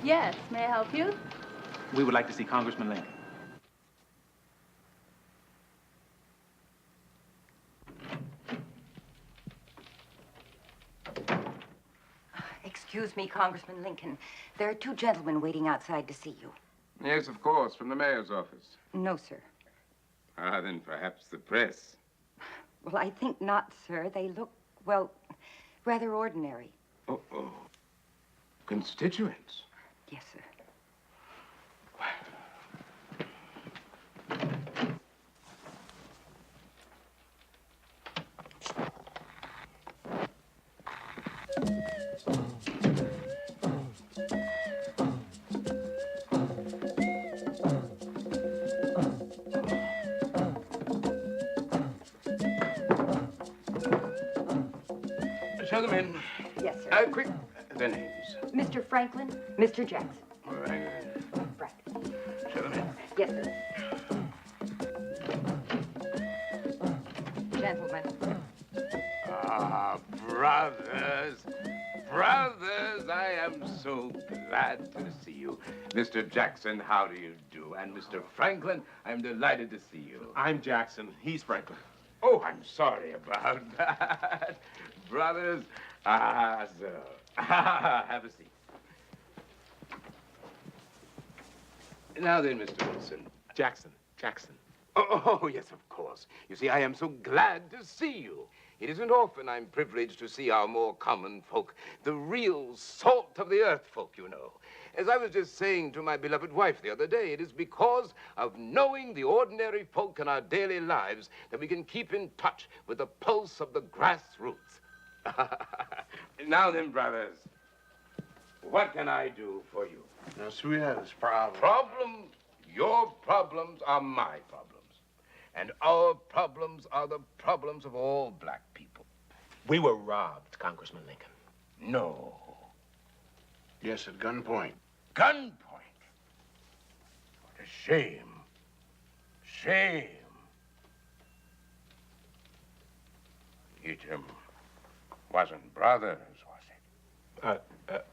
Yes, may I help you? We would like to see Congressman Lincoln. Excuse me, Congressman Lincoln. There are two gentlemen waiting outside to see you. Yes, of course, from the mayor's office. No, sir. Ah, then perhaps the press. Well, I think not, sir. They look, well, rather ordinary. Oh. Constituents? Yes, sir. Show them in. Yes, sir. Quick, their names. Mr. Franklin, Mr. Jackson. All right. Right. Show them in. Yes, sir. Gentlemen. Ah, brothers. Brothers, I am so glad to see you. Mr. Jackson, how do you do? And Mr. Franklin, I'm delighted to see you. I'm Jackson. He's Franklin. Oh, I'm sorry about that. Brothers, so, have a seat. Now then, Mr. Wilson. Jackson. Oh, yes, of course. You see, I am so glad to see you. It isn't often I'm privileged to see our more common folk, the real salt of the earth folk, you know. As I was just saying to my beloved wife the other day, it is because of knowing the ordinary folk in our daily lives that we can keep in touch with the pulse of the grassroots. Now then, brothers, what can I do for you? Now, sweetheart, this problem. Problems, your problems are my problems. And our problems are the problems of all black people. We were robbed, Congressman Lincoln. No. Yes, at gunpoint. Gunpoint. What a shame. Shame. It wasn't brothers, was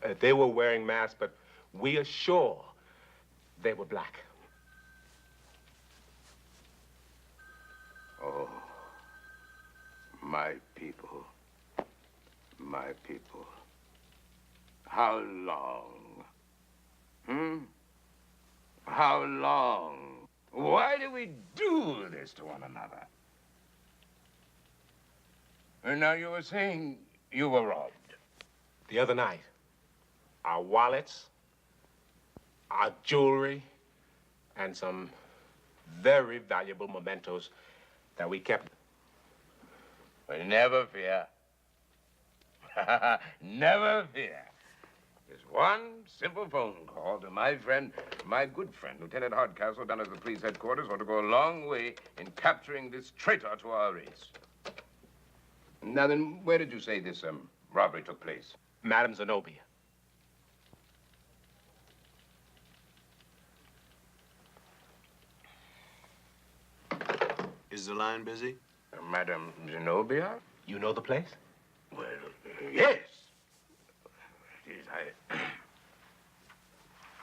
it? They were wearing masks, but we are sure they were black. Oh, my people. My people. How long? How long? Why do we do this to one another? And now you were saying you were robbed. The other night, our wallets, our jewelry, and some very valuable mementos that we kept. But never fear. Never fear. There's one simple phone call to my friend, my good friend, Lieutenant Hardcastle, down at the police headquarters, ought to go a long way in capturing this traitor to our race. Now then, where did you say this robbery took place? Madam Zenobia. Is the line busy? Madam Zenobia? You know the place? Well, yes.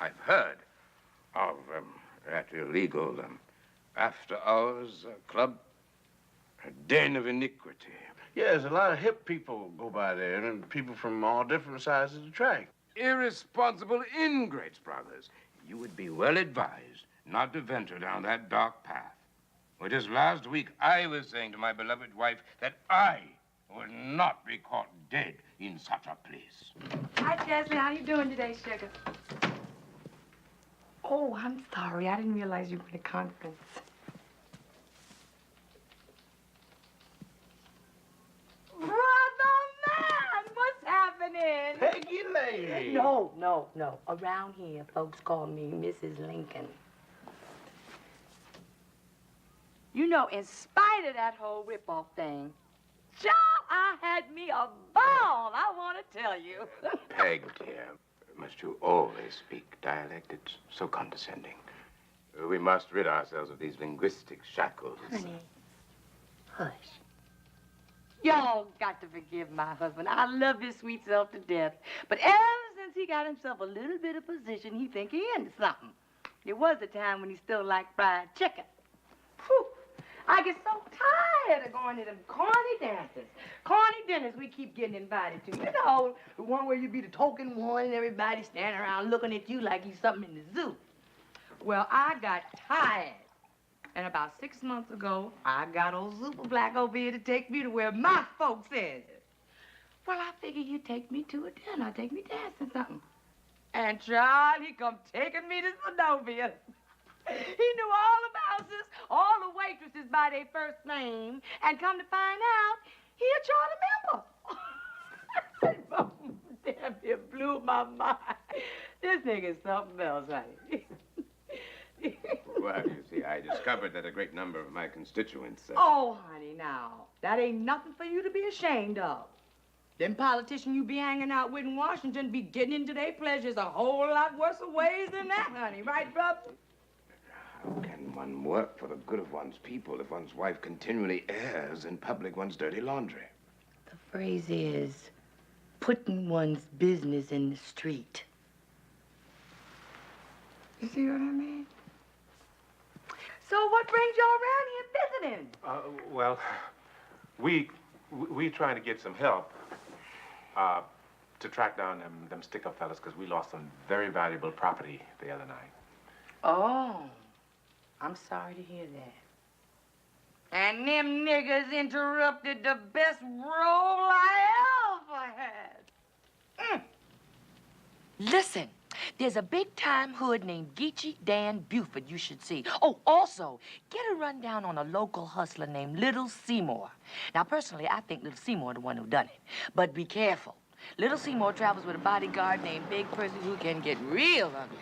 I've heard of that illegal after-hours club, a den of iniquity. Yeah, there's a lot of hip people go by there, and people from all different sides of the track. Irresponsible ingrates, brothers. You would be well advised not to venture down that dark path. Well, just last week, I was saying to my beloved wife that I would not be caught dead in such a place. Hi, Jasmine. How you doing today, sugar? Oh, I'm sorry. I didn't realize you were at a conference. Brother man, what's happening? Peggy lady. No. Around here, folks call me Mrs. Lincoln. You know, in spite of that whole rip-off thing, child, I had me a ball, I want to tell you. Peg, dear, must you always speak dialect? It's so condescending. We must rid ourselves of these linguistic shackles. Honey, hush. Y'all got to forgive my husband. I love his sweet self to death. But ever since he got himself a little bit of position, he think he into something. There was a time when he still liked fried chicken. Whew. I get so tired of going to them corny dances. Corny dinners we keep getting invited to. You know, the one where you be the token one and everybody standing around looking at you like you something in the zoo. Well, I got tired. And about 6 months ago, I got old Super Black over here to take me to where my folks is. Well, I figured you'd take me to a dinner, take me dancing something. And Charlie, he come taking me to Zenobia. He knew all the bouncers, all the waitresses by their first name, and come to find out, he a charter member. Damn, it blew my mind. This nigga's something else, honey. Well, you see, I discovered that a great number of my constituents... Oh, honey, now, that ain't nothing for you to be ashamed of. Them politicians you be hanging out with in Washington be getting into their pleasures a whole lot worse ways than that, honey. Right, brother? How can one work for the good of one's people if one's wife continually airs in public one's dirty laundry? The phrase is putting one's business in the street. You see what I mean? So what brings y'all around here visiting? Well, we trying to get some help to track down them stick-up fellas because we lost some very valuable property the other night. Oh, I'm sorry to hear that. And them niggas interrupted the best role I ever had. Listen, there's a big-time hood named Geechee Dan Buford you should see. Oh, also, get a rundown on a local hustler named Little Seymour. Now, personally, I think Little Seymour the one who done it. But be careful. Little Seymour travels with a bodyguard named Big Percy who can get real ugly.